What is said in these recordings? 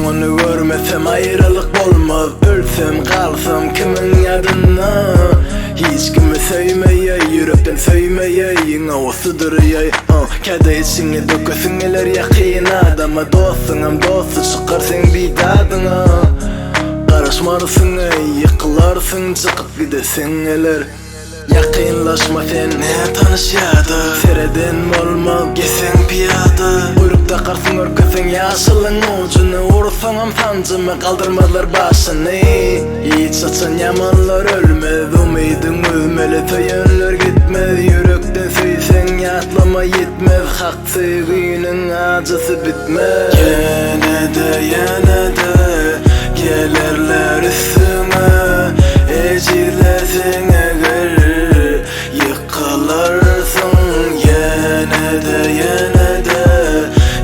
Soňuny görmesem ayrılık bolmaz. Ölsem kalsam kimin ýadyna. Hiç kimi söýmeýe, yürekden söýmeýe, awsydyryýe. Käde içiňe dökesiňeler ýakyn adama. Dostuňam dostu çykar sen bidadyňa. Garaşmarysyň, ýykylarsyň, çykyp gideseňeler. Yakınlaşma sen ne tanışyadı. Sereden olma gesen piyada. Buyrukta karsın örkösen yaşılın ucunu. Ursaňam sancımı kaldırmazlar başını. Hiç açan yamanlar ölmez. Umidin üzmeli söyönler gitmez. Yürekten söysen yatlama yetmez. Hak sevginin acısı bitmez. Yine de gelerler üstüme. Ecirlesin eğer yıkılarsın. Yine de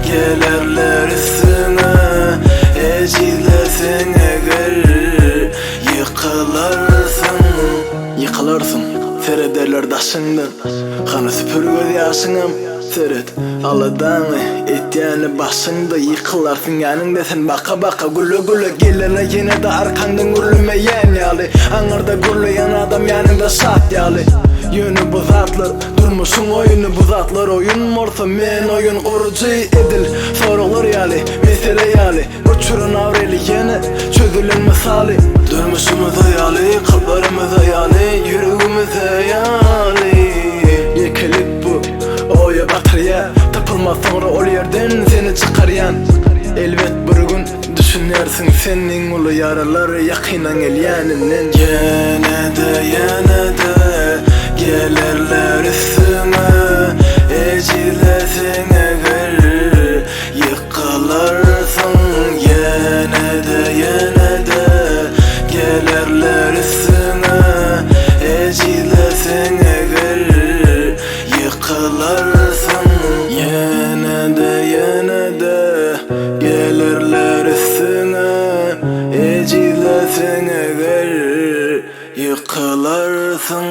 gelerler üstüne. Ecirlesin eğer yıkılarsın. Serederler daşından. Kanı süpürgöz yaşınam. Seret aladanı etýäni başyňda yıkılarsın. Ýanynda sen baka baka gülle gülle gelene yine de arkandan gürlemeýän ýaly. Aňarda gürleýän adam ýanynda şat ýaly. Yönü bu zatlar, durmuşun oyunu bu zatlar. Oyun morsa men oyun gurucu edil. Sorular ýaly, mesele ýaly. Uçurun avreli ýene çözülen misali. Durmuşumyza ýaly, kalplarymyza ýaly, yüregimize ýaly. Yekelip bu oya batırya. Tapılmaz sonra ol yerden seni çıkaryan. Elbet bir gün düşünersin senin ulu yaralar yakynan elýäninden. Yine de gelerler üstüme. Ecirlesin eğer yıkılarsın. Yine de gelerler üstüme. Ecirlesin eğer yıkılarsın. Yine de gelirler üstüne. Ecirlesin eğer yıkılarsın.